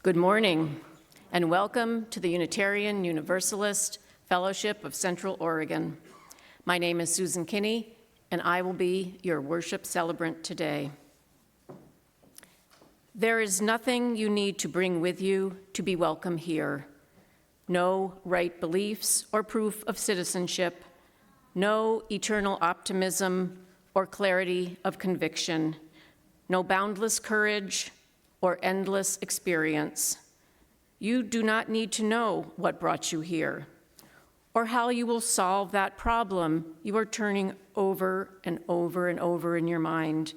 Good morning, and welcome to the Unitarian Universalist Fellowship of Central Oregon. My name is Susan Kinney, and I will be your worship celebrant today. There is nothing you need to bring with you to be welcome here. No right beliefs or proof of citizenship, no eternal optimism or clarity of conviction, no boundless courage or endless experience. You do not need to know what brought you here or how you will solve that problem you are turning over and over and over in your mind.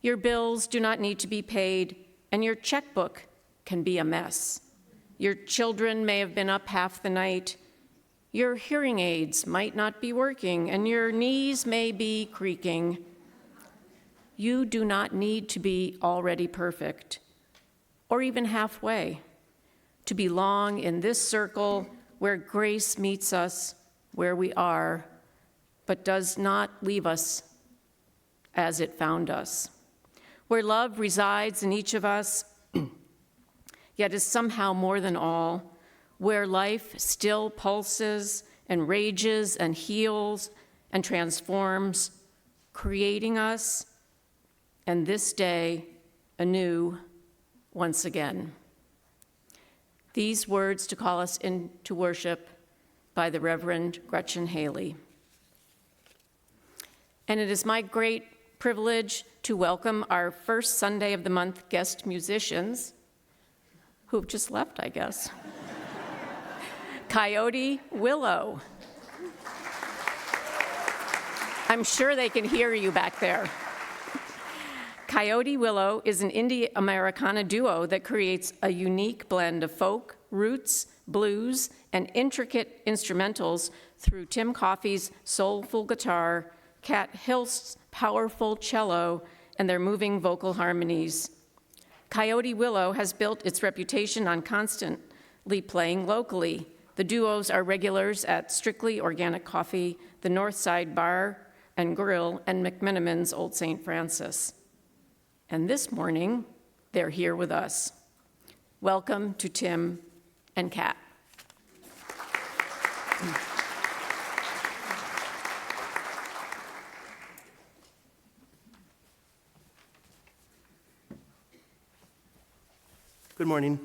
Your bills do not need to be paid, and your checkbook can be a mess. Your children may have been up half the night. Your hearing aids might not be working, and your knees may be creaking. You do not need to be already perfect, or even halfway, to belong in this circle where grace meets us where we are, but does not leave us as it found us, where love resides in each of us, yet is somehow more than all, where life still pulses and rages and heals and transforms, creating us, and this day anew once again. These words to call us into worship by the Reverend Gretchen Haley. And it is my great privilege to welcome our first Sunday of the month guest musicians, who have just left, I guess. Coyote Willow. I'm sure they can hear you back there. Coyote Willow is an Indie Americana duo that creates a unique blend of folk, roots, blues, and intricate instrumentals through Tim Coffey's soulful guitar, Kat Hilst's powerful cello, and their moving vocal harmonies. Coyote Willow has built its reputation on constantly playing locally. The duos are regulars at Strictly Organic Coffee, the Northside Bar and Grill, and McMenamin's Old St. Francis. And this morning, they're here with us. Welcome to Tim and Kat. Good morning.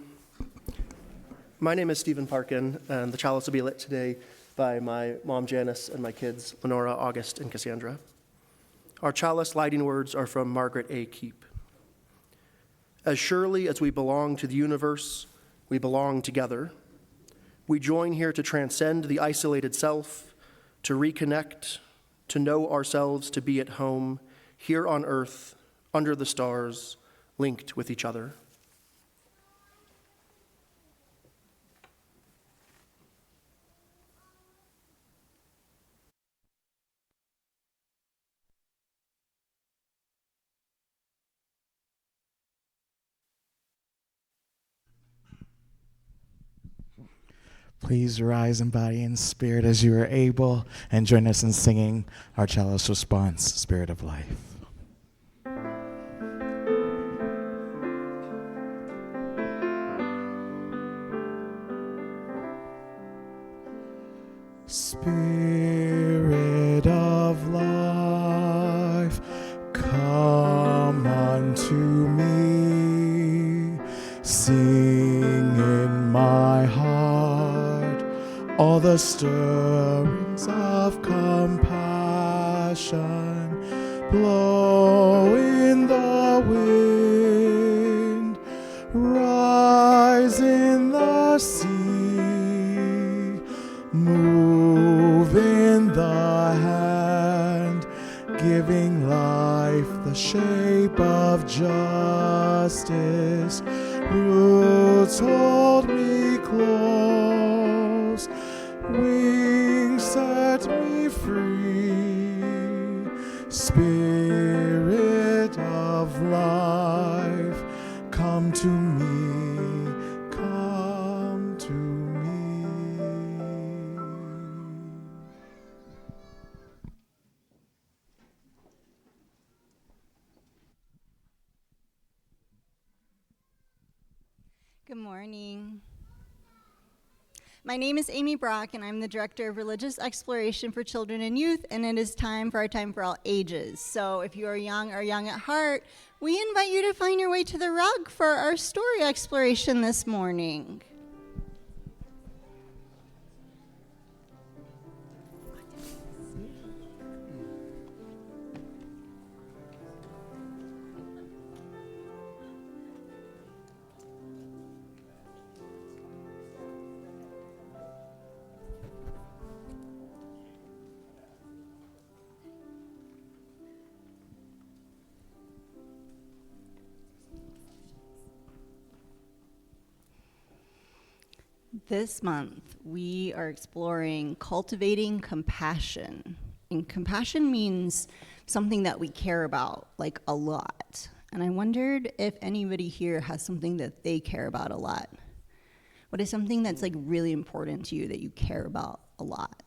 My name is Stephen Parkin, and the chalice will be lit today by my mom, Janice, and my kids, Lenora, August, and Cassandra. Our chalice lighting words are from Margaret A. Keep. As surely as we belong to the universe, we belong together. We join here to transcend the isolated self, to reconnect, to know ourselves, to be at home, here on earth, under the stars, linked with each other. Please rise in body and spirit as you are able, and join us in singing our chalice response, Spirit of Life. Spirit of life, come unto me, sing in my heart all the stirrings of compassion, blow in the wind, rise in the sea, move in the hand, giving life the shape of justice. Roots hold me close, wings set me free. Spirit of life, come to me, come to me. Good morning. My name is Amy Brock, and I'm the Director of Religious Exploration for Children and Youth, and it is time for our Time for All Ages. So if you are young or young at heart, we invite you to find your way to the rug for our story exploration this morning. This month, we are exploring cultivating compassion. And compassion means something that we care about, like a lot. And I wondered if anybody here has something that they care about a lot. What is something that's like really important to you that you care about a lot?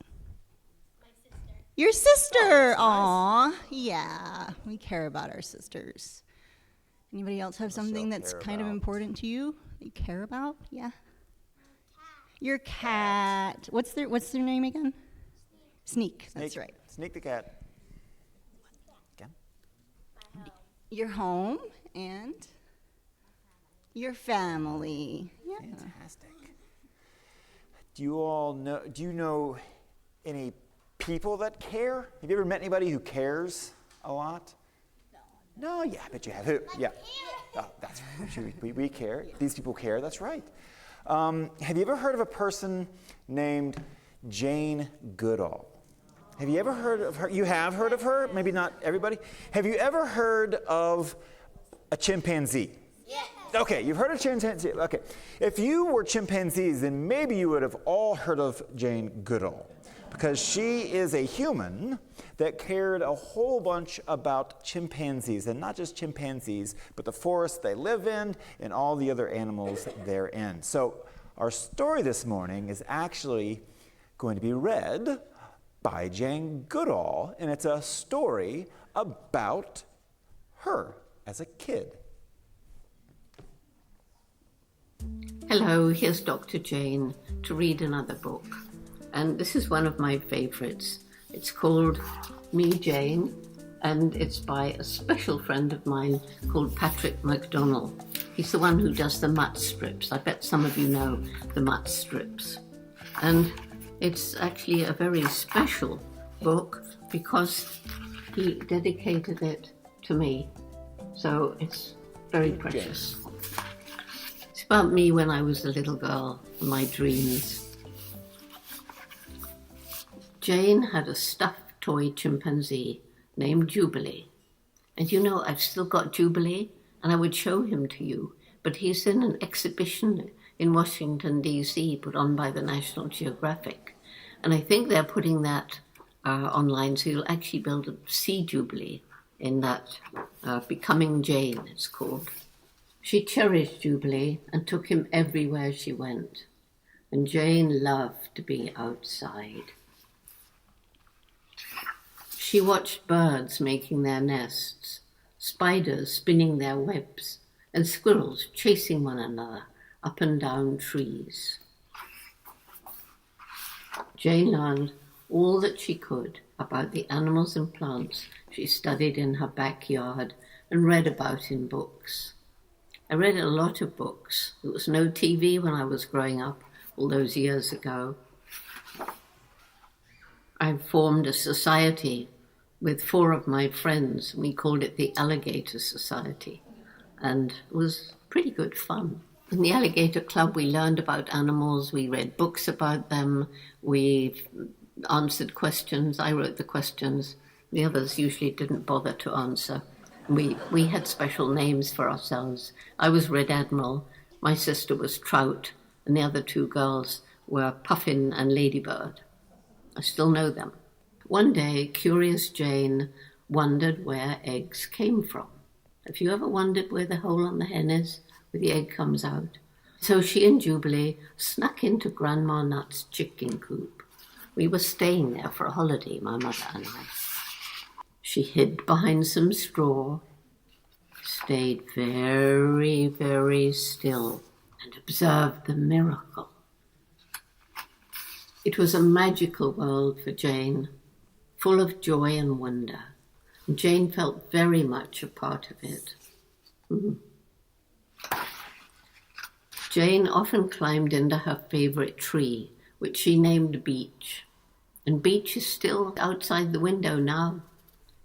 My sister. Your sister! Oh, Aw, nice. yeah, we care about our sisters. Anybody else have something that's care kind of about? important to you that you care about? Yeah. Your cat. What's their name again? Sneak. That's right. Sneak the cat. Again? Your home and your family. Yeah. Fantastic. Do you know any people that care? Have you ever met anybody who cares a lot? No, yeah, I bet you have. Who? Yeah. Oh, that's right. We care. These people care. That's right. Have you ever heard of a person named Jane Goodall? Have you ever heard of her? You have heard of her? Maybe not everybody. Have you ever heard of a chimpanzee? Yes. Okay, you've heard of chimpanzee. Okay. If you were chimpanzees, then maybe you would have all heard of Jane Goodall, because she is a human that cared a whole bunch about chimpanzees, and not just chimpanzees, but the forest they live in and all the other animals therein. So our story this morning is actually going to be read by Jane Goodall, and it's a story about her as a kid. Hello, here's Dr. Jane to read another book. And this is one of my favorites. It's called Me, Jane, and it's by a special friend of mine called Patrick McDonnell. He's the one who does the Mutt strips. I bet some of you know the Mutt strips. And it's actually a very special book because he dedicated it to me. So it's very precious. It's about me when I was a little girl and my dreams. Jane had a stuffed toy chimpanzee named Jubilee. And you know, I've still got Jubilee, and I would show him to you, but he's in an exhibition in Washington, D.C., put on by the National Geographic. And I think they're putting that online, so you'll actually be able to see Jubilee in that Becoming Jane, it's called. She cherished Jubilee and took him everywhere she went. And Jane loved to be outside. She watched birds making their nests, spiders spinning their webs, and squirrels chasing one another up and down trees. Jane learned all that she could about the animals and plants she studied in her backyard and read about in books. I read a lot of books. There was no TV when I was growing up all those years ago. I formed a society with 4 of my friends. We called it the Alligator Society, and it was pretty good fun. In the Alligator Club, we learned about animals, we read books about them, we answered questions. I wrote the questions. The others usually didn't bother to answer. We had special names for ourselves. I was Red Admiral, my sister was Trout, and the other 2 girls were Puffin and Ladybird. I still know them. One day, curious Jane wondered where eggs came from. Have you ever wondered where the hole on the hen is, where the egg comes out? So she and Jubilee snuck into Grandma Nut's chicken coop. We were staying there for a holiday, my mother and I. She hid behind some straw, stayed very, very still, and observed the miracle. It was a magical world for Jane, full of joy and wonder, and Jane felt very much a part of it. Jane often climbed into her favorite tree, which she named Beach. And Beach is still outside the window now.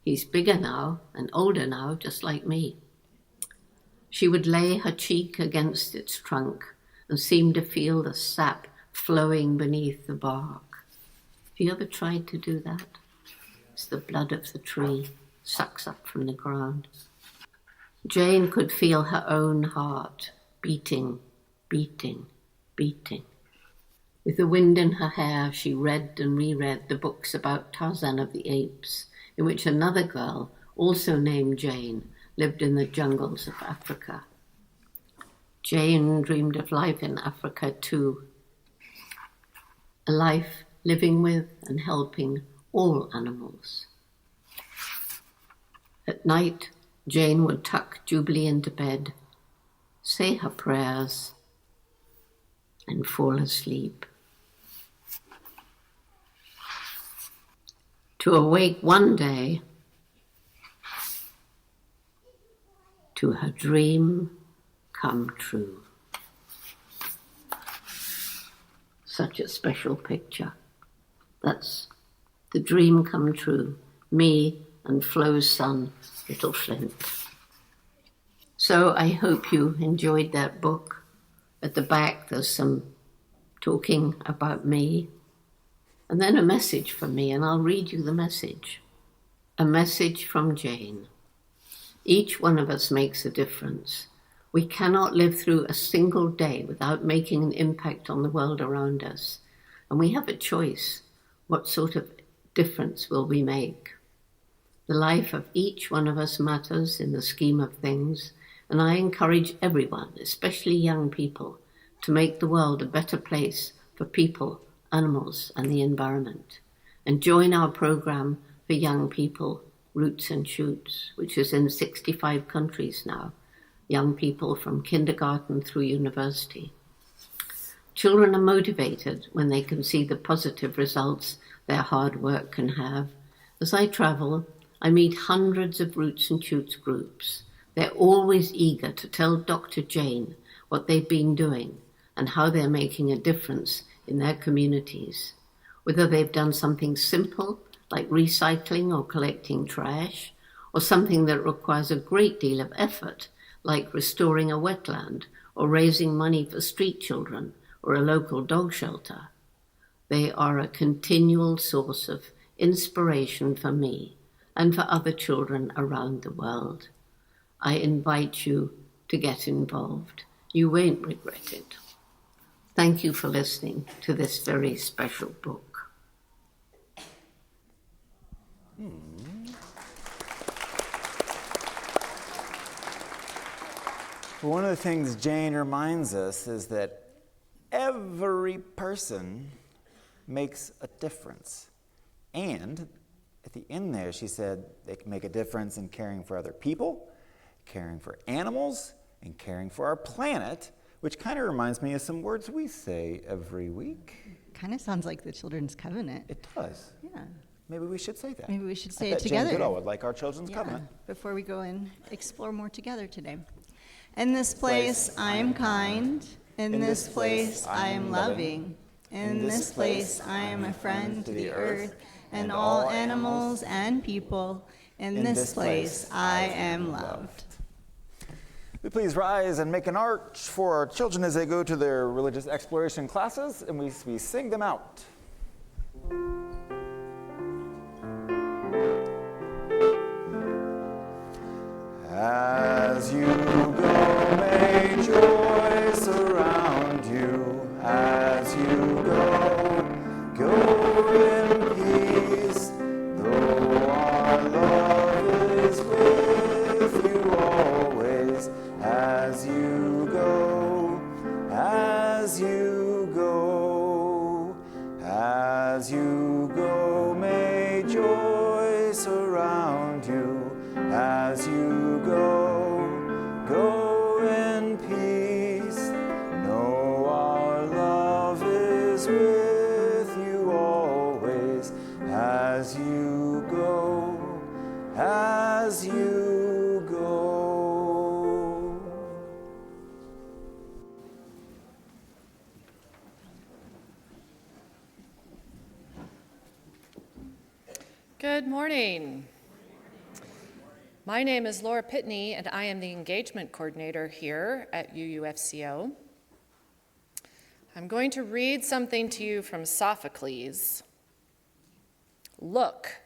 He's bigger now and older now, just like me. She would lay her cheek against its trunk and seem to feel the sap flowing beneath the bark. Have you ever tried to do that? It's the blood of the tree sucks up from the ground. Jane could feel her own heart beating, beating, beating. With the wind in her hair, she read and reread the books about Tarzan of the Apes, in which another girl, also named Jane, lived in the jungles of Africa. Jane dreamed of life in Africa too, a life living with and helping all animals. At night, Jane would tuck Jubilee into bed, say her prayers, and fall asleep. To awake one day to her dream come true. Such a special picture. That's the dream come true. Me and Flo's son, Little Flint. So I hope you enjoyed that book. At the back, there's some talking about me, and then a message from me, and I'll read you the message. A message from Jane. Each one of us makes a difference. We cannot live through a single day without making an impact on the world around us, and we have a choice. What sort of difference will we make? The life of each one of us matters in the scheme of things, and I encourage everyone, especially young people, to make the world a better place for people, animals, and the environment. And join our program for young people, Roots and Shoots, which is in 65 countries now, young people from kindergarten through university. Children are motivated when they can see the positive results their hard work can have. As I travel, I meet hundreds of Roots and Shoots groups. They're always eager to tell Dr. Jane what they've been doing and how they're making a difference in their communities. Whether they've done something simple, like recycling or collecting trash, or something that requires a great deal of effort, like restoring a wetland or raising money for street children or a local dog shelter. They are a continual source of inspiration for me and for other children around the world. I invite you to get involved. You won't regret it. Thank you for listening to this very special book. One of the things Jane reminds us is that every person makes a difference. And at the end there, she said they can make a difference in caring for other people, caring for animals, and caring for our planet, which kind of reminds me of some words we say every week. Kind of sounds like the Children's Covenant. It does. Yeah. Maybe we should say that. Maybe we should I say bet it together. Jane Goodall would like our Children's Yeah, Covenant. before we go and explore more together today. In this place, I am kind. In this place, I am loving. In this place, I am a friend to the earth and all animals and people. In this place, I am loved. We please rise and make an arch for our children as they go to their religious exploration classes, and we sing them out. As you go, may joy surround you. As you go in peace. Though our love is with you always. As you go, as you go, as you go, may joy surround you. As you go in Good morning. My name is Laura Pitney, and I am the engagement coordinator here at UUFCO. I'm going to read something to you from Sophocles. Look,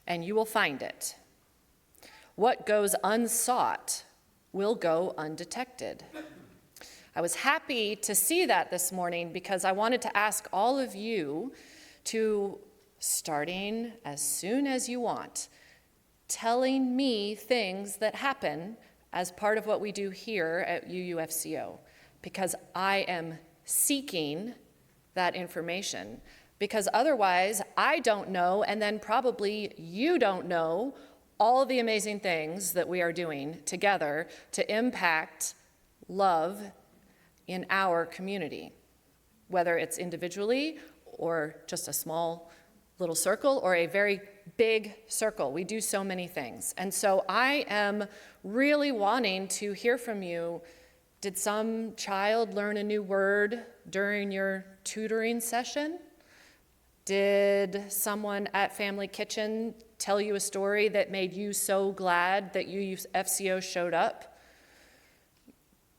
and you will find it. What goes unsought will go undetected. I was happy to see that this morning because I wanted to ask all of you to, starting as soon as you want, telling me things that happen as part of what we do here at UUFCO, because I am seeking that information, because otherwise I don't know, and then probably you don't know all the amazing things that we are doing together to impact love in our community, whether it's individually or just a small little circle or a very big circle. We do so many things. And so I am really wanting to hear from you. Did some child learn a new word during your tutoring session? Did someone at Family Kitchen tell you a story that made you so glad that UUFCO showed up?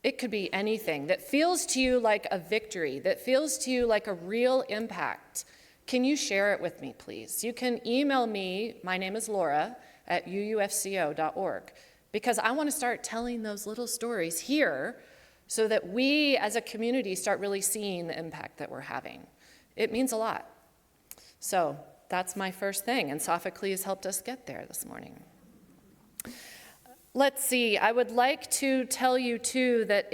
It could be anything that feels to you like a victory, that feels to you like a real impact. Can you share it with me, please? You can email me, my name is Laura, at uufco.org, because I want to start telling those little stories here so that we as a community start really seeing the impact that we're having. It means a lot. So that's my first thing, and Sophocles helped us get there this morning. Let's see, I would like to tell you too that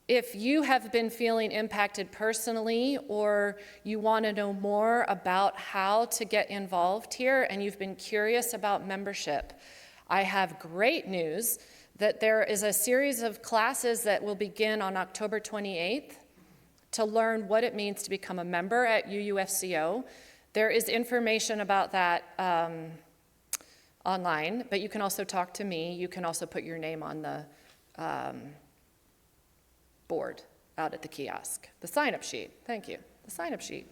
if you have been feeling impacted personally, or you want to know more about how to get involved here and you've been curious about membership, I have great news that there is a series of classes that will begin on October 28th to learn what it means to become a member at UUFCO. There is information about that online, but you can also talk to me. You can also put your name on the board out at the kiosk, the sign-up sheet. Thank you, the sign-up sheet.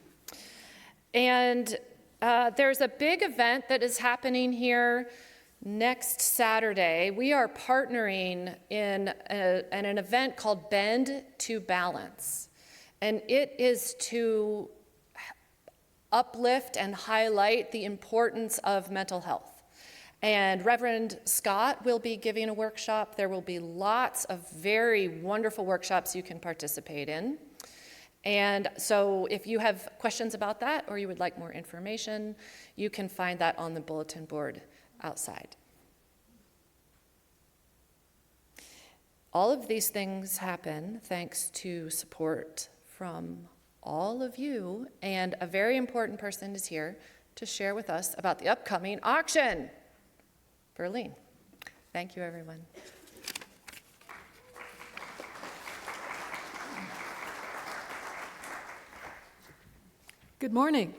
And there's a big event that is happening here next Saturday. We are partnering in an event called Bend to Balance, and it is to uplift and highlight the importance of mental health. And Reverend Scott will be giving a workshop. There will be lots of very wonderful workshops you can participate in. And so if you have questions about that or you would like more information, you can find that on the bulletin board outside. All of these things happen thanks to support from all of you, and a very important person is here to share with us about the upcoming auction. Berlin. Thank you, everyone. Good morning.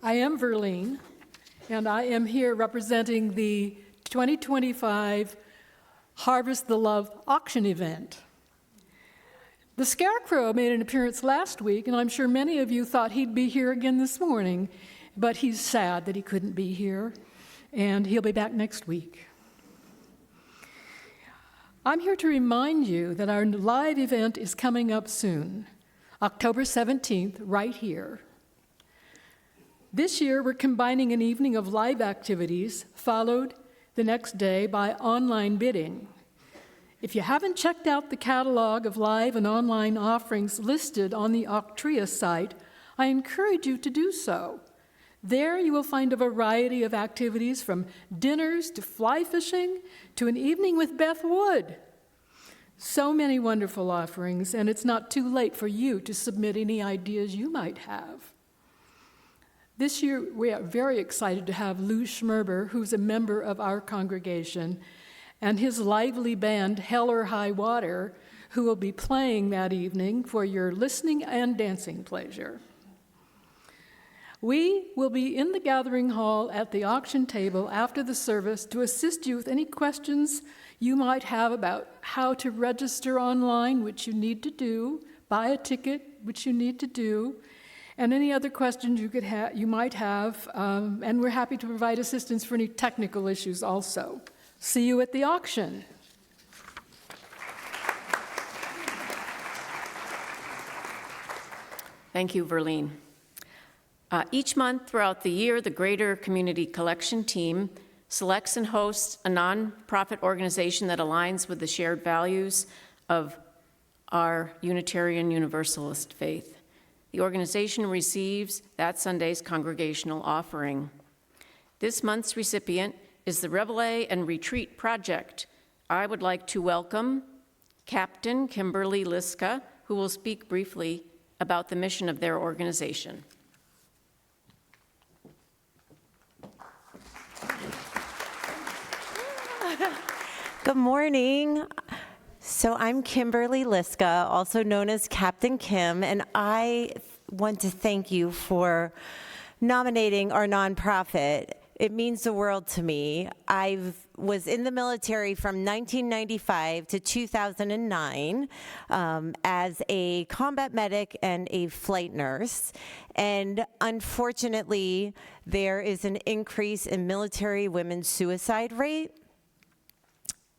I am Verlene, and I am here representing the 2025 Harvest the Love auction event. The Scarecrow made an appearance last week, and I'm sure many of you thought he'd be here again this morning, but he's sad that he couldn't be here, and he'll be back next week. I'm here to remind you that our live event is coming up soon, October 17th, right here. This year, we're combining an evening of live activities, followed the next day by online bidding. If you haven't checked out the catalog of live and online offerings listed on the Octria site, I encourage you to do so. There you will find a variety of activities, from dinners to fly fishing to an evening with Beth Wood. So many wonderful offerings, and it's not too late for you to submit any ideas you might have. This year, we are very excited to have Lou Schmerber, who's a member of our congregation, and his lively band, Hell or High Water, who will be playing that evening for your listening and dancing pleasure. We will be in the gathering hall at the auction table after the service to assist you with any questions you might have about how to register online, which you need to do, buy a ticket, which you need to do, and any other questions you might have, and we're happy to provide assistance for any technical issues also. See you at the auction. Thank you, Verlene. Each month throughout the year, the Greater Community Collection Team selects and hosts a nonprofit organization that aligns with the shared values of our Unitarian Universalist faith. The organization receives that Sunday's congregational offering. This month's recipient is the Reveille and Retreat Project. I would like to welcome Captain Kimberly Liska, who will speak briefly about the mission of their organization. Good morning. So I'm Kimberly Liska, also known as Captain Kim, and I want to thank you for nominating our nonprofit. It means the world to me. I was in the military from 1995 to 2009 as a combat medic and a flight nurse. And unfortunately, there is an increase in military women's suicide rate.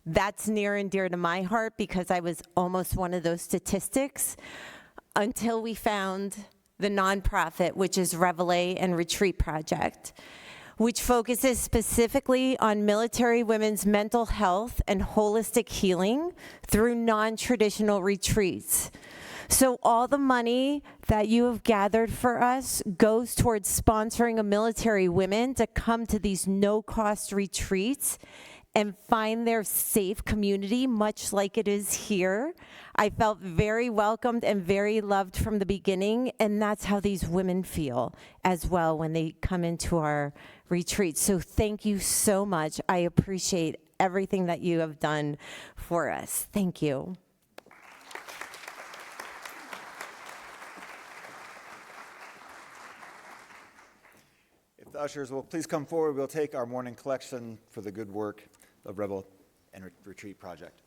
That's near and dear to my heart because I was almost one of those statistics until we found the nonprofit, which is Reveille and Retreat Project, which focuses specifically on military women's mental health and holistic healing through non-traditional retreats. So all the money that you have gathered for us goes towards sponsoring a military women to come to these no-cost retreats and find their safe community, much like it is here. I felt very welcomed and very loved from the beginning, and that's how these women feel as well when they come into our retreat. So thank you so much. I appreciate everything that you have done for us. Thank you. If the ushers will please come forward, we'll take our morning collection for the good work of Reveille and Retreat Project.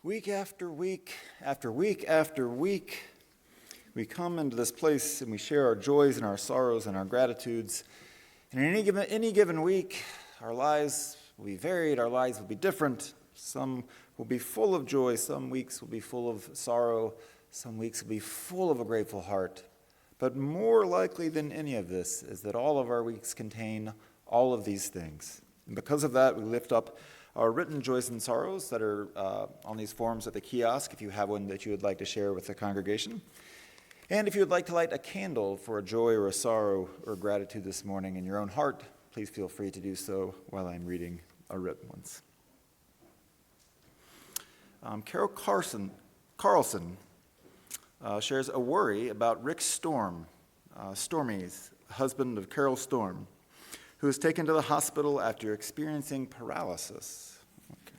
Week after week, after week after week, we come into this place and we share our joys and our sorrows and our gratitudes. And in any given week, our lives will be varied, our lives will be different. Some will be full of joy, some weeks will be full of sorrow, some weeks will be full of a grateful heart. But more likely than any of this is that all of our weeks contain all of these things. And because of that, we lift up our written joys and sorrows that are on these forms at the kiosk, if you have one that you would like to share with the congregation. And if you would like to light a candle for a joy or a sorrow or gratitude this morning in your own heart, please feel free to do so while I'm reading our written ones. Carol Carlson shares a worry about Rick Stormy's husband of Carol Storm, who was taken to the hospital after experiencing paralysis. Okay.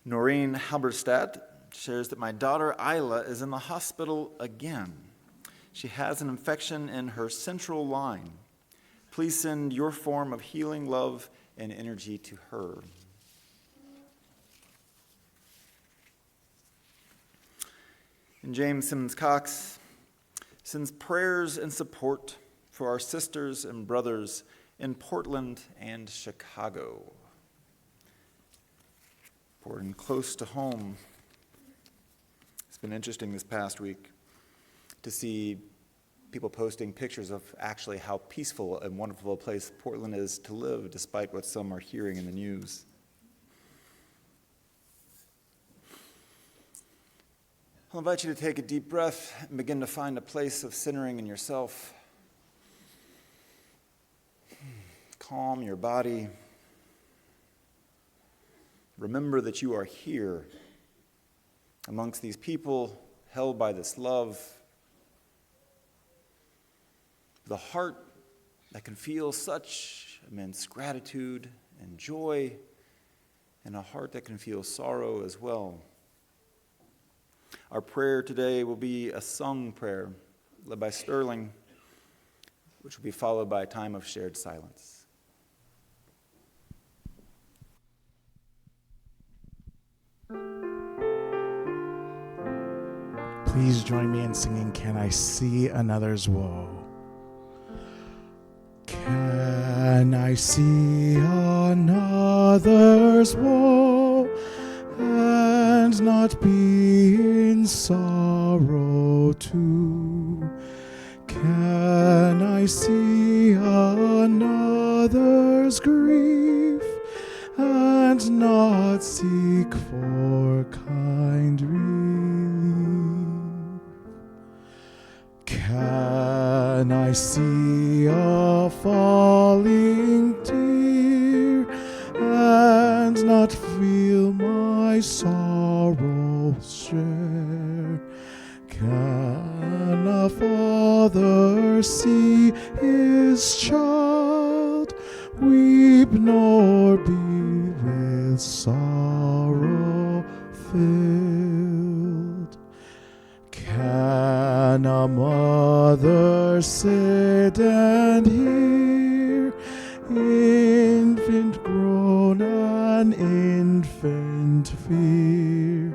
Noreen Halberstadt shares that my daughter Isla is in the hospital again. She has an infection in her central line. Please send your form of healing, love, and energy to her. And James Simmons Cox sends prayers and support for our sisters and brothers in Portland and Chicago. Important close to home. It's been interesting this past week to see people posting pictures of actually how peaceful and wonderful a place Portland is to live, despite what some are hearing in the news. I'll invite you to take a deep breath and begin to find a place of centering in yourself. Calm your body. Remember that you are here amongst these people held by this love. The heart that can feel such immense gratitude and joy, and a heart that can feel sorrow as well. Our prayer today will be a sung prayer led by Sterling, which will be followed by a time of shared silence. Please join me in singing Can I See Another's Woe? Can I see another's woe and not be in sorrow too? Can I see another's grief and not seek for kind relief? Can I see a falling tear and not feel my sorrow share? Can a father see his child weep nor be with sorrow filled? Can a mother sit and hear infant groan and infant fear?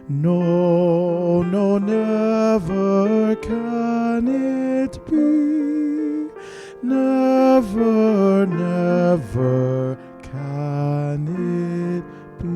No, no, never can it be. Never, never can it be.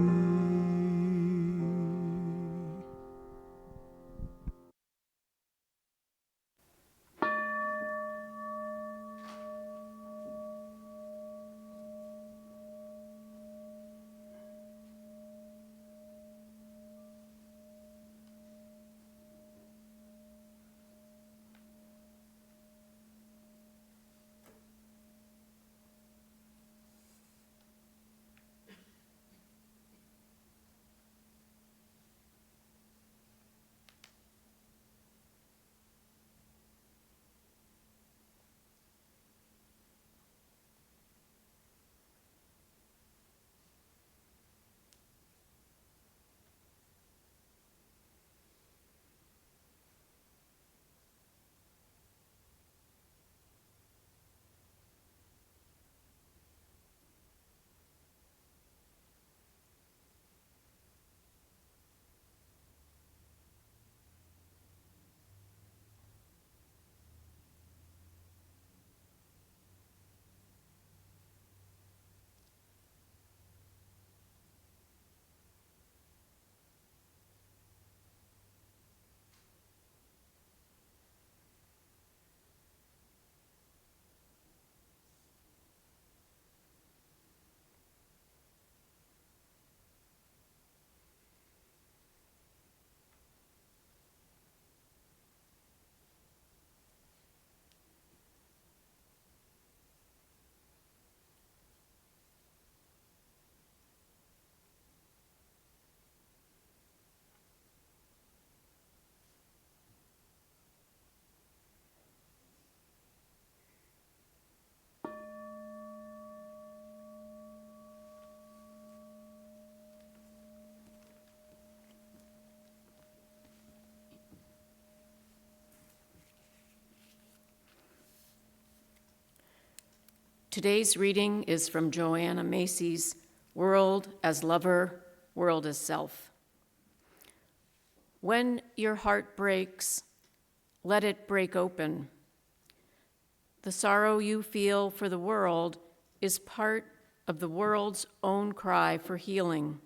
Today's reading is from Joanna Macy's World as Lover, World as Self. When your heart breaks, let it break open. The sorrow you feel for the world is part of the world's own cry for healing.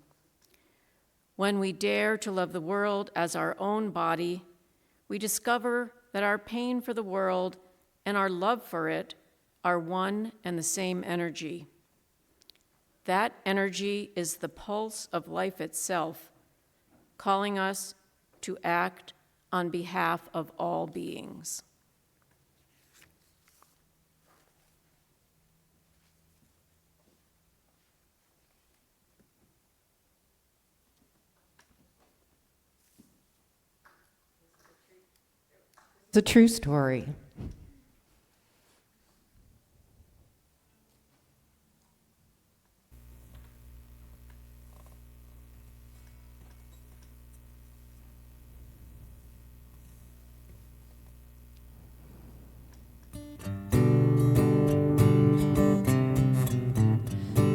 When we dare to love the world as our own body, we discover that our pain for the world and our love for it are one and the same energy. That energy is the pulse of life itself, calling us to act on behalf of all beings. It's a true story.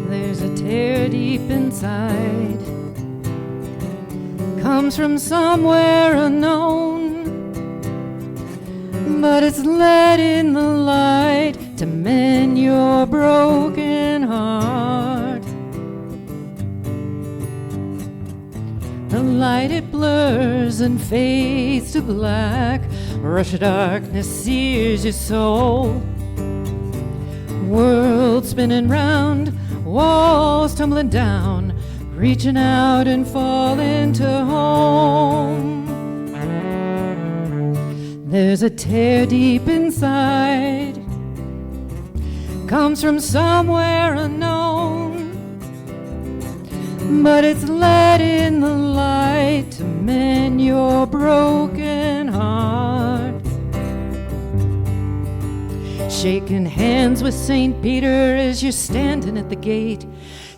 There's a tear deep inside, comes from somewhere unknown, but it's let in the light to mend your broken heart. The light, it blurs and fades to black. Rush of darkness sears your soul. World spinning round, walls tumbling down, reaching out and falling to home. There's a tear deep inside, comes from somewhere unknown, but it's let in the light to mend your broken heart. Shaking hands with St. Peter as you're standing at the gate,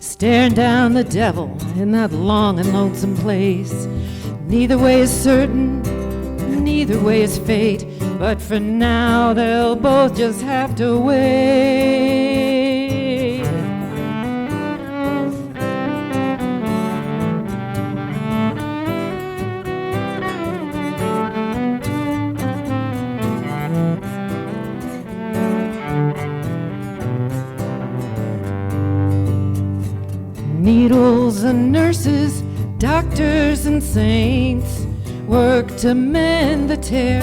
staring down the devil in that long and lonesome place. Neither way is certain, neither way is fate, but for now they'll both just have to wait. Needles and nurses, doctors and saints work to mend the tear.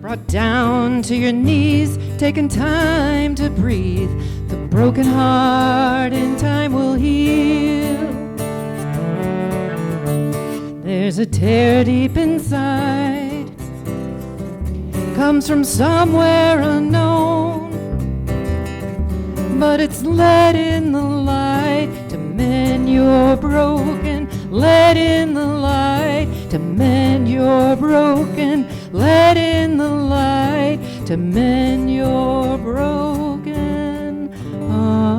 Brought down to your knees, taking time to breathe. The broken heart in time will heal. There's a tear deep inside, comes from somewhere unknown, but it's let in the light to mend your broken. Let in the light to mend your broken. Let in the light to mend your broken heart.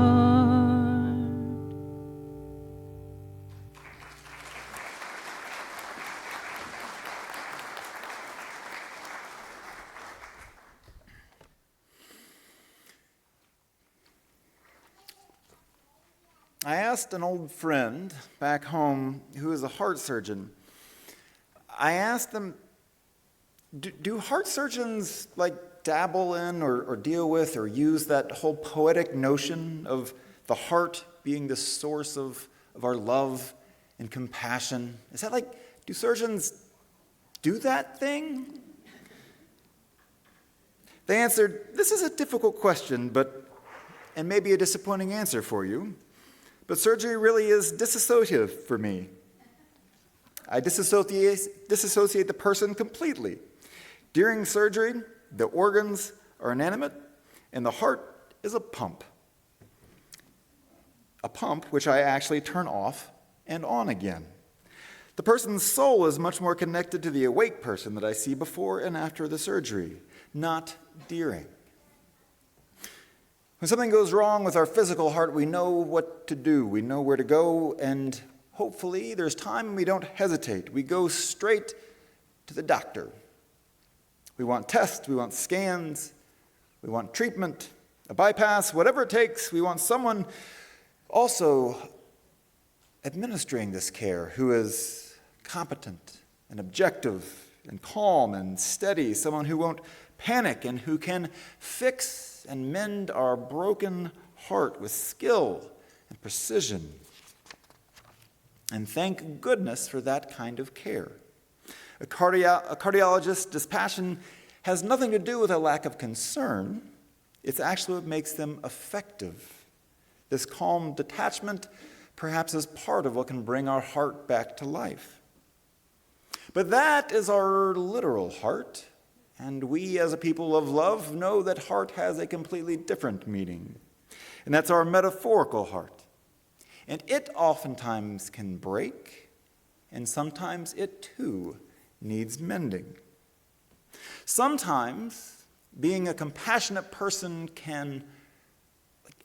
I asked an old friend back home who is a heart surgeon, I asked them, do heart surgeons dabble in or deal with or use that whole poetic notion of the heart being the source of our love and compassion? Is that do surgeons do that thing? They answered, this is a difficult question, and maybe a disappointing answer for you. But surgery really is dissociative for me. I disassociate the person completely. During surgery, the organs are inanimate, and the heart is a pump. A pump which I actually turn off and on again. The person's soul is much more connected to the awake person that I see before and after the surgery, not during. When something goes wrong with our physical heart, we know what to do. We know where to go, and hopefully there's time and we don't hesitate. We go straight to the doctor. We want tests, we want scans, we want treatment, A bypass, whatever it takes, we want someone also administering this care who is competent and objective and calm and steady, someone who won't panic and who can fix and mend our broken heart with skill and precision. And thank goodness for that kind of care. A cardiologist's dispassion has nothing to do with a lack of concern. It's actually what makes them effective. This calm detachment perhaps is part of what can bring our heart back to life. But that is our literal heart, and we as a people of love know that heart has a completely different meaning, and that's our metaphorical heart. And it oftentimes can break, and sometimes it too needs mending. Sometimes being a compassionate person can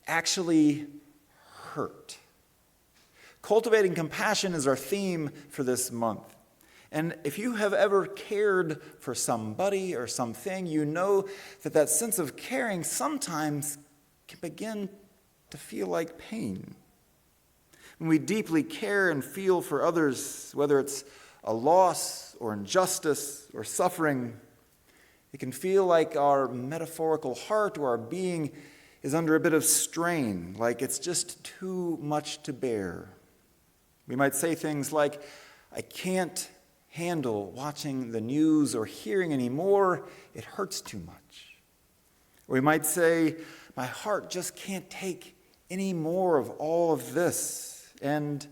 actually hurt. Cultivating compassion is our theme for this month. And if you have ever cared for somebody or something, you know that that sense of caring sometimes can begin to feel like pain. When we deeply care and feel for others, whether it's a loss or injustice or suffering, it can feel like our metaphorical heart or our being is under a bit of strain, like it's just too much to bear. We might say things like, I can't handle watching the news or hearing anymore, it hurts too much. Or we might say, my heart just can't take any more of all of this. And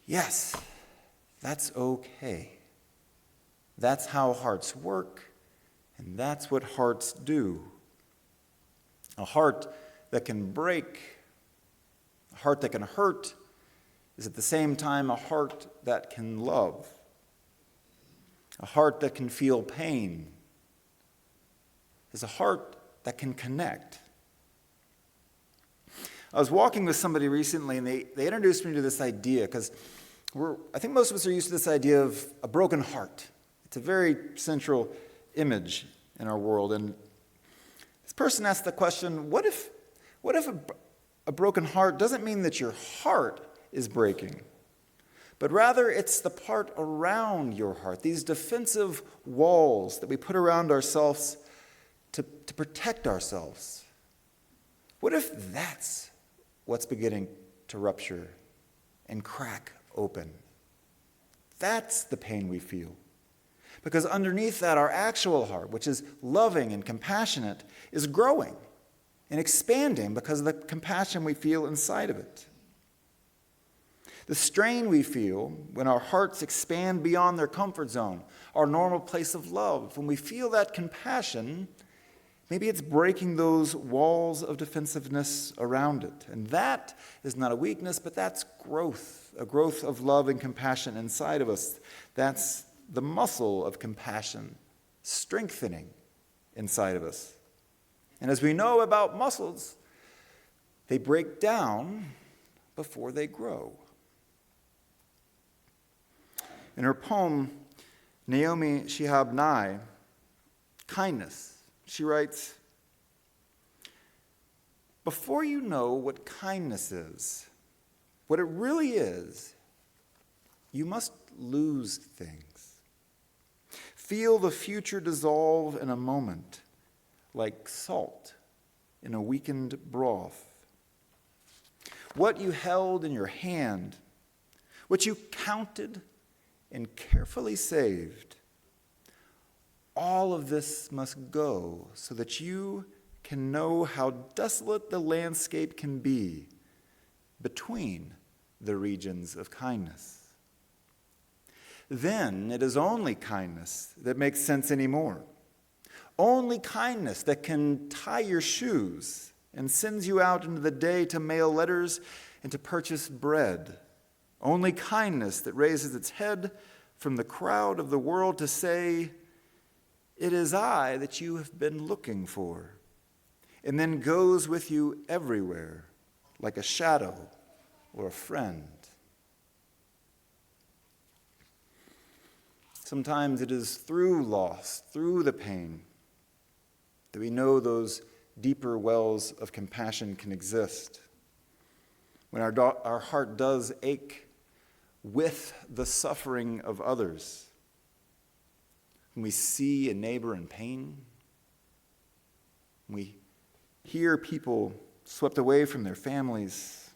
yes, that's okay. That's how hearts work, and that's what hearts do. A heart that can break, a heart that can hurt, is at the same time a heart that can love. A heart that can feel pain is a heart that can connect. I was walking with somebody recently, and they introduced me to this idea, because I think most of us are used to this idea of a broken heart. It's a very central image in our world. And this person asked the question, what if a broken heart doesn't mean that your heart is breaking, but rather it's the part around your heart, these defensive walls that we put around ourselves to protect ourselves? What if that's what's beginning to rupture and crack open? That's the pain we feel. Because underneath that, our actual heart, which is loving and compassionate, is growing and expanding because of the compassion we feel inside of it. The strain we feel when our hearts expand beyond their comfort zone, our normal place of love, when we feel that compassion, maybe it's breaking those walls of defensiveness around it. And that is not a weakness, but that's growth, a growth of love and compassion inside of us. That's the muscle of compassion strengthening inside of us. And as we know about muscles, they break down before they grow. In her poem, Naomi Shihab Nye, Kindness, she writes, before you know what kindness is, what it really is, you must lose things. Feel the future dissolve in a moment, like salt in a weakened broth. What you held in your hand, what you counted and carefully saved, all of this must go so that you can know how desolate the landscape can be between the regions of kindness. Then it is only kindness that makes sense anymore. Only kindness that can tie your shoes and sends you out into the day to mail letters and to purchase bread. Only kindness that raises its head from the crowd of the world to say, it is I that you have been looking for, and then goes with you everywhere like a shadow or a friend. Sometimes it is through loss, through the pain, that we know those deeper wells of compassion can exist. When our heart does ache with the suffering of others, when we see a neighbor in pain, when we hear people swept away from their families,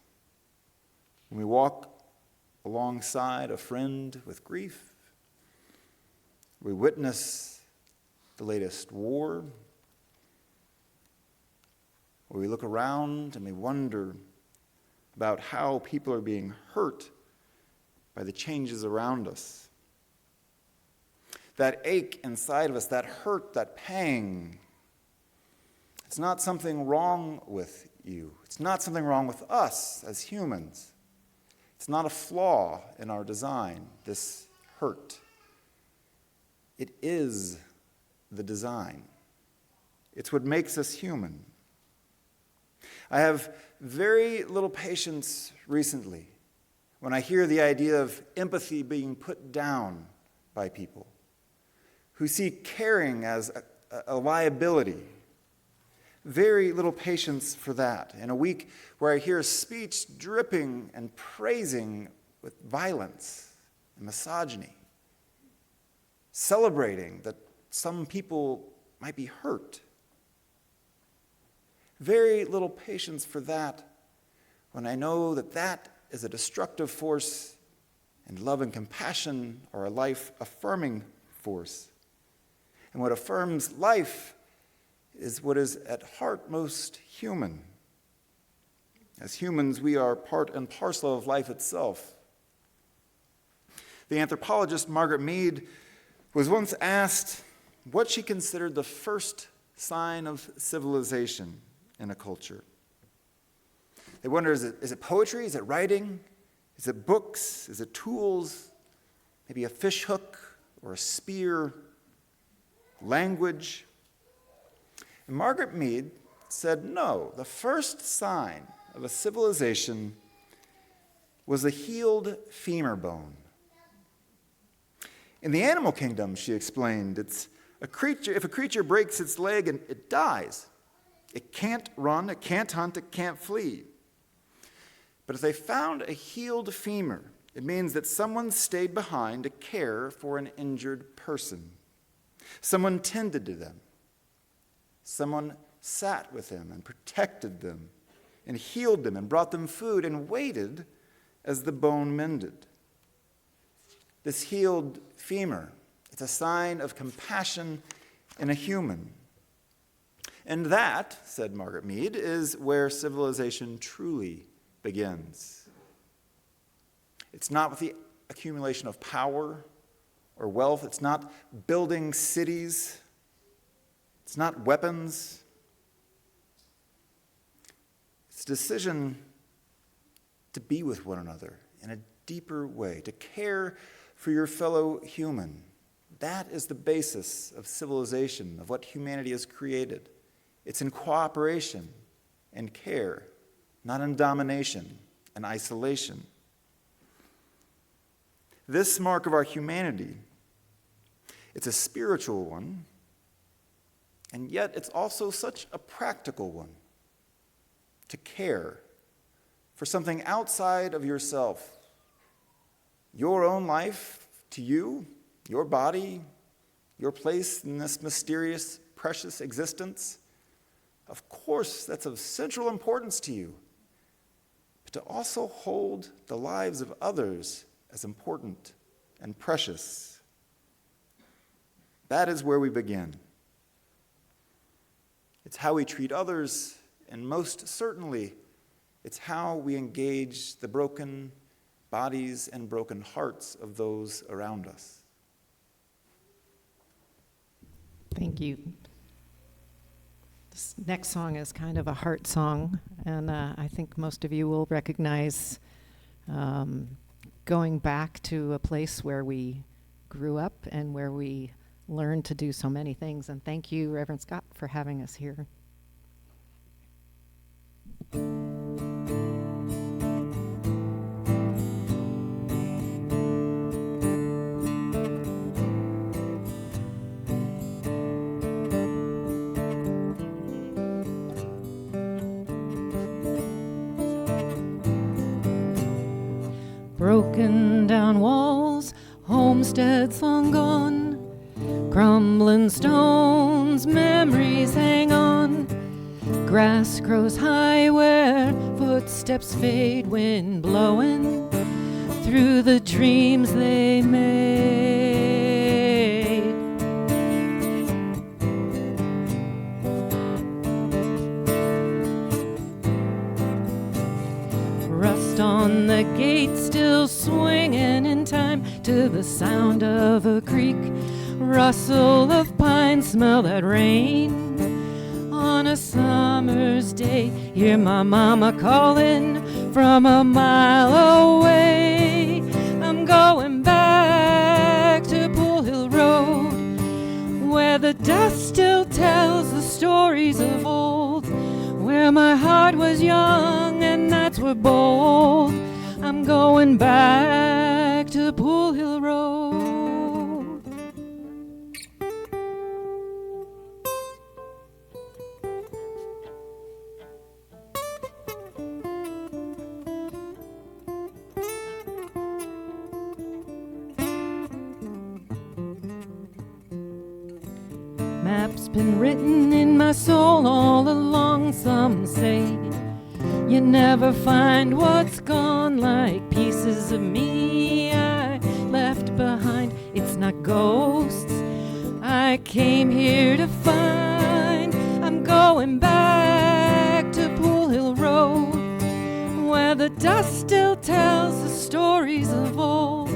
when we walk alongside a friend with grief, we witness the latest war, or we look around and we wonder about how people are being hurt by the changes around us. That ache inside of us, that hurt, that pang, it's not something wrong with you. It's not something wrong with us as humans. It's not a flaw in our design, this hurt. It is the design. It's what makes us human. I have very little patience recently when I hear the idea of empathy being put down by people who see caring as a liability. Very little patience for that. In a week where I hear speech dripping and praising with violence and misogyny, celebrating that some people might be hurt. Very little patience for that when I know that that is a destructive force and love and compassion are a life-affirming force. And what affirms life is what is at heart most human. As humans, we are part and parcel of life itself. The anthropologist Margaret Mead was once asked what she considered the first sign of civilization in a culture. They wonder, is it poetry? Is it writing? Is it books? Is it tools? Maybe a fish hook or a spear? Language? And Margaret Mead said, no, the first sign of a civilization was a healed femur bone. In the animal kingdom, she explained, if a creature breaks its leg and it dies, it can't run, it can't hunt, it can't flee. But if they found a healed femur, it means that someone stayed behind to care for an injured person. Someone tended to them. Someone sat with them and protected them and healed them and brought them food and waited as the bone mended. This healed femur, it's a sign of compassion in a human. And that, said Margaret Mead, is where civilization truly begins. It's not with the accumulation of power or wealth. It's not building cities. It's not weapons. It's a decision to be with one another in a deeper way, to care for your fellow human. That is the basis of civilization, of what humanity has created. It's in cooperation and care, not in domination and isolation. This mark of our humanity, it's a spiritual one, and yet it's also such a practical one. To care for something outside of yourself, your own life to you, your body, your place in this mysterious, precious existence. Of course, that's of central importance to you, but to also hold the lives of others as important and precious. That is where we begin. It's how we treat others, and most certainly, it's how we engage the broken bodies and broken hearts of those around us. Thank you. This next song is kind of a heart song, and I think most of you will recognize going back to a place where we grew up and where we learned to do so many things. And thank you, Reverend Scott, for having us here. broken down walls, homesteads long gone, crumbling stones, memories hang on. Grass grows high where footsteps fade, wind blowing through the dreams they made. Rust on the gate still swinging in time to the sound of a creek, rustle of pine, smell that rain. On a summer's day, hear my mama calling from a mile away. I'm going back to Pool Hill Road, where the dust still tells the stories of old, where my heart was young and nights were bold. I'm going back to Pool Hill Road. Map's been written in my soul all along. Some say you never find what's gone, like pieces of me I left behind. It's not ghosts I came here to find. I'm going back to Pool Hill Road, where the dust still tells the stories of old,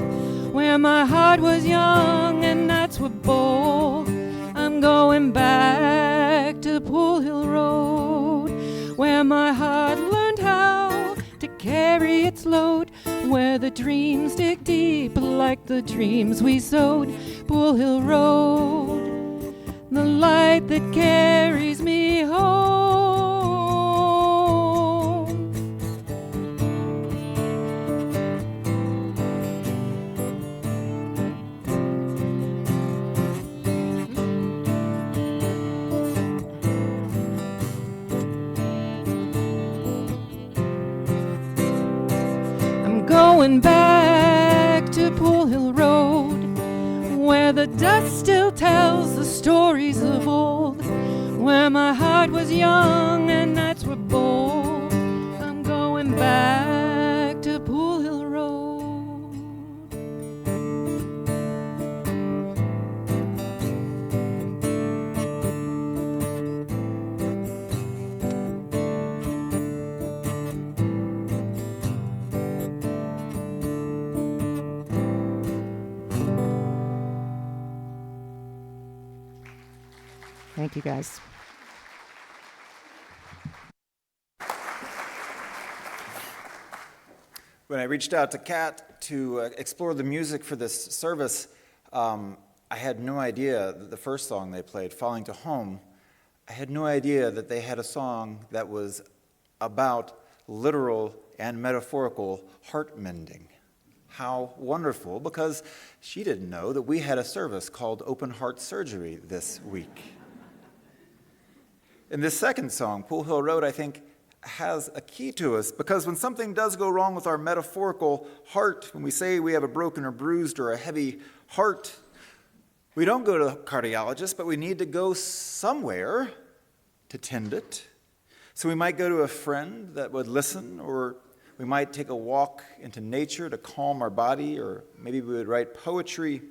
where my heart was young and nights were bold. I'm going back to Pool Hill Road, where my heart learned how to carry its load, where the dreams dig deep like the dreams we sowed. Pool Hill Road, the light that carries me home. Going back to Pool Hill Road, where the dust still tells the stories of old, where my heart was young and nights were bold. I'm going back to Pool Hill Road. Thank you, guys. When I reached out to Kat to explore the music for this service, I had no idea that the first song they played, Falling to Home, I had no idea that they had a song that was about literal and metaphorical heart mending. How wonderful, because she didn't know that we had a service called Open Heart Surgery this week. And this second song, Pool Hill Road, I think has a key to us, because when something does go wrong with our metaphorical heart, when we say we have a broken or bruised or a heavy heart, we don't go to a cardiologist, but we need to go somewhere to tend it. So we might go to a friend that would listen, or we might take a walk into nature to calm our body, or maybe we would write poetry,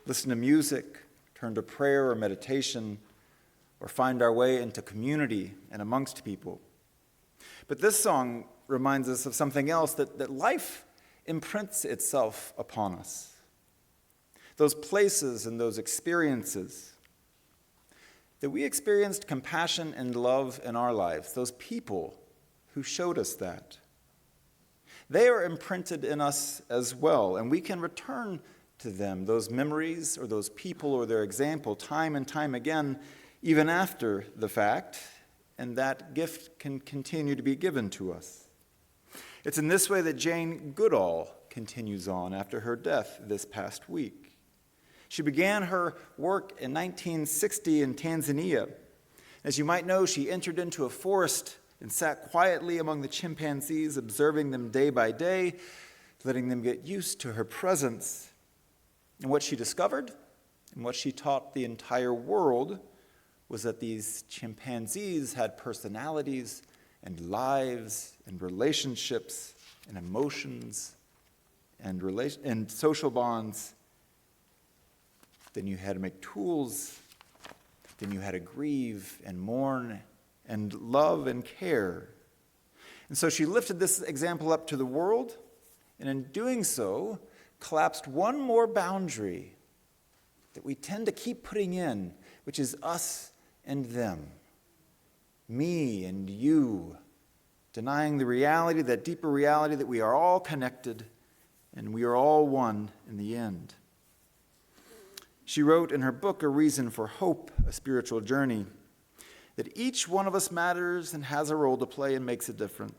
listen to music, turn to prayer or meditation, or find our way into community and amongst people. But this song reminds us of something else, that life imprints itself upon us. Those places and those experiences, that we experienced compassion and love in our lives, those people who showed us that. They are imprinted in us as well, and we can return to them, those memories or those people or their example, time and time again, even after the fact, and that gift can continue to be given to us. It's in this way that Jane Goodall continues on after her death this past week. She began her work in 1960 in Tanzania. As you might know, she entered into a forest and sat quietly among the chimpanzees, observing them day by day. letting them get used to her presence. And what she discovered, and what she taught the entire world, was that these chimpanzees had personalities and lives and relationships and emotions and social bonds. Then you had to make tools. Then you had to grieve and mourn and love and care. And so she lifted this example up to the world, and in doing so, collapsed one more boundary that we tend to keep putting in, which is us and them, me and you, denying the reality, that deeper reality that we are all connected and we are all one in the end. She wrote in her book, A Reason for Hope, A Spiritual Journey, that each one of us matters and has a role to play and makes a difference.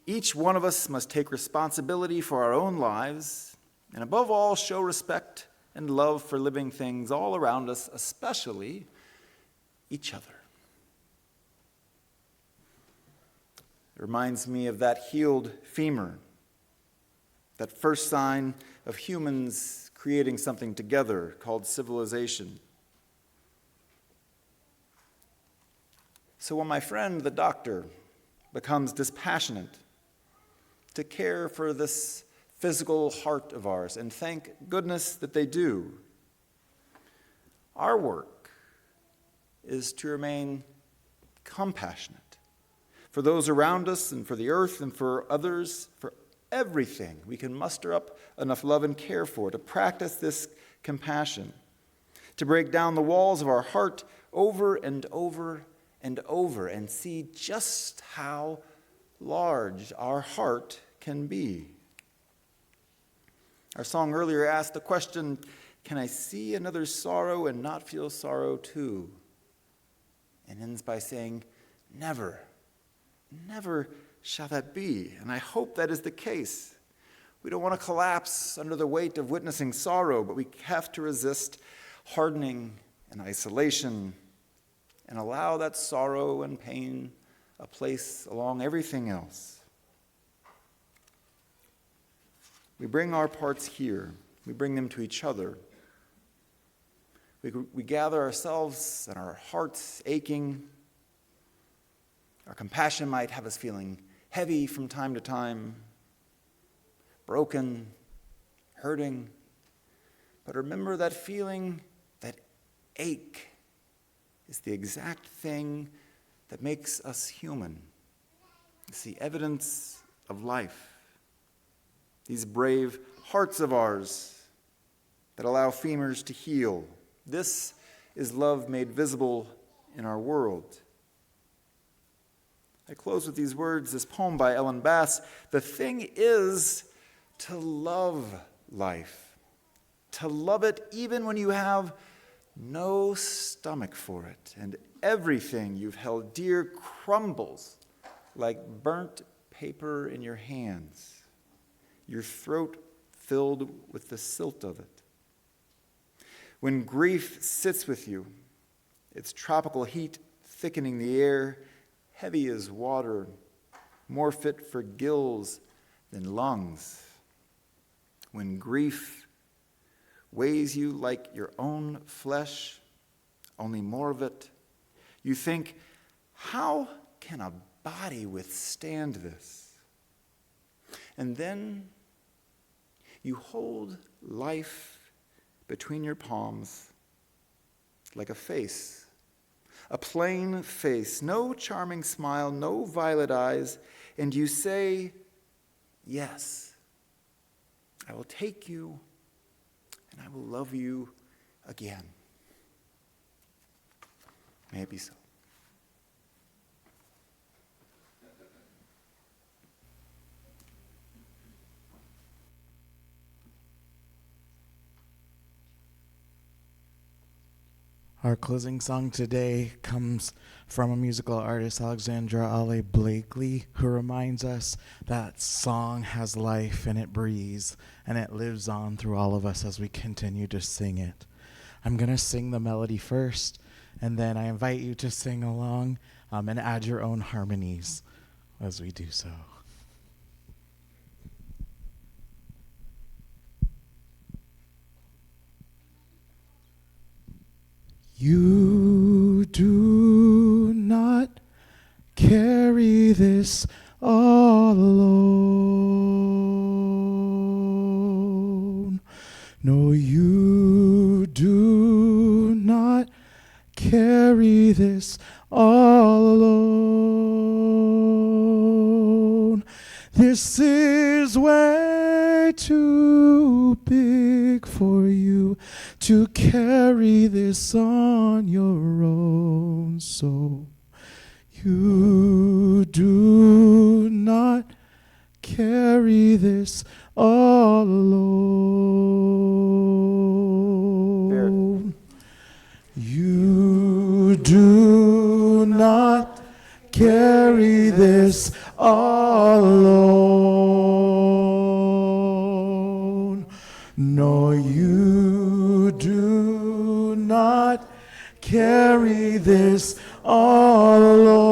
Each one of us must take responsibility for our own lives, and above all, show respect and love for living things all around us, especially each other. It reminds me of that healed femur, that first sign of humans creating something together called civilization. So when my friend, the doctor, becomes dispassionate to care for this physical heart of ours, and thank goodness that they do, our work is to remain compassionate for those around us and for the earth and for others, for everything we can muster up enough love and care for, to practice this compassion, to break down the walls of our heart over and over and over and see just how large our heart can be. Our song earlier asked the question, can I see another's sorrow and not feel sorrow too? And ends by saying, never, never shall that be. And I hope that is the case. We don't want to collapse under the weight of witnessing sorrow, but we have to resist hardening and isolation and allow that sorrow and pain a place along everything else. We bring our parts here. We bring them to each other. We gather ourselves and our hearts aching. Our compassion might have us feeling heavy from time to time, broken, hurting. But remember that feeling, that ache, is the exact thing that makes us human. It's the evidence of life. These brave hearts of ours that allow femurs to heal. This is love made visible in our world. I close with these words, this poem by Ellen Bass. The thing is to love life, to love it even when you have no stomach for it, and everything you've held dear crumbles like burnt paper in your hands, your throat filled with the silt of it. When grief sits with you, its tropical heat thickening the air, heavy as water, more fit for gills than lungs. When grief weighs you like your own flesh, only more of it, you think, how can a body withstand this? And then you hold life between your palms like a face, a plain face, no charming smile, no violet eyes, and you say, yes, I will take you and I will love you again. May it be so. Our closing song today comes from a musical artist, Alexandra Ale Blakely, who reminds us that song has life and it breathes and it lives on through all of us as we continue to sing it. I'm going to sing the melody first, and then I invite you to sing along and add your own harmonies as we do so. carry this all alone. No, you do not carry this all alone. This is way too big for you to carry this on your own. So you do not carry this all alone. You do not carry this all alone. No, you do not carry this all alone.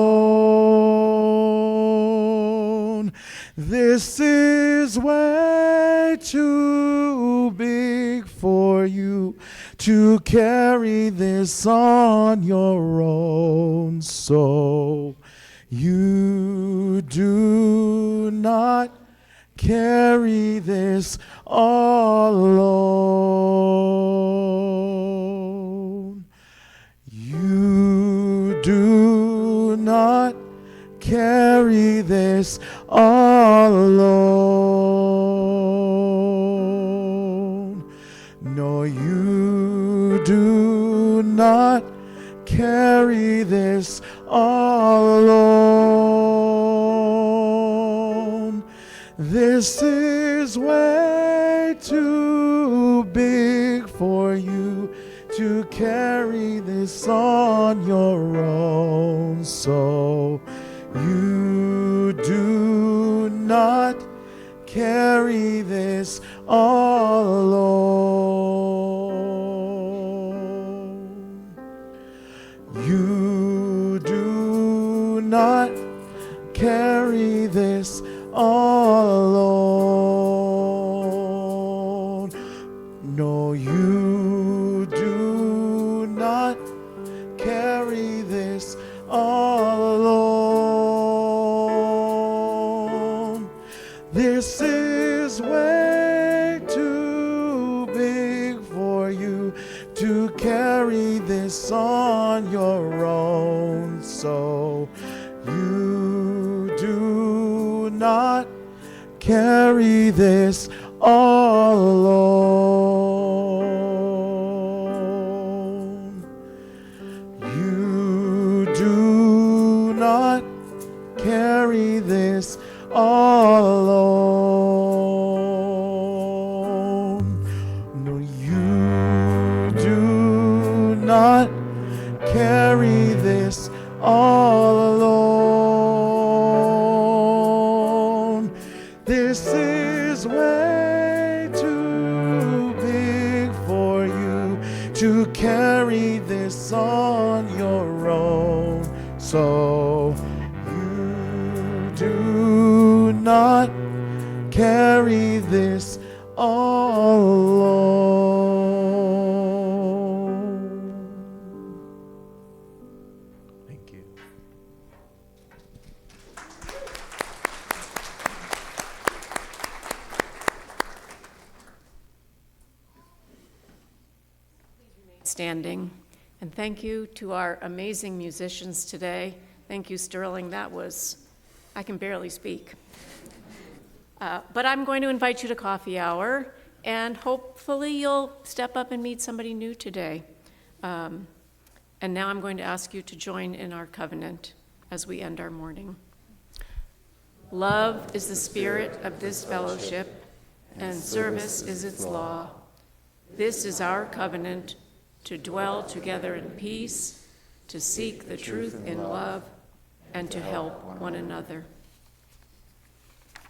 This is way too big for you to carry this on your own. So you do not carry this all alone. You do not carry this all alone. No, you do not carry this all alone. This is way too big for you to carry this on your own. So you do not carry this all alone. You do not carry this all alone. No, you do not carry this all alone. This is way too big for you to carry this on your own. So you do not carry this all alone. You do not carry this all alone. No, you do not carry this all alone. This is way too big for you to carry this on your own. So you do not carry this all alone. Thank you. Standing. And thank you to our amazing musicians today. Thank you, Sterling. That was, I can barely speak. But I'm going to invite you to coffee hour, and hopefully you'll step up and meet somebody new today. And now I'm going to ask you to join in our covenant as we end our morning. Love is the spirit of this fellowship, and service is its law. This is our covenant, to dwell together in peace, to seek the truth in love, and to help one another.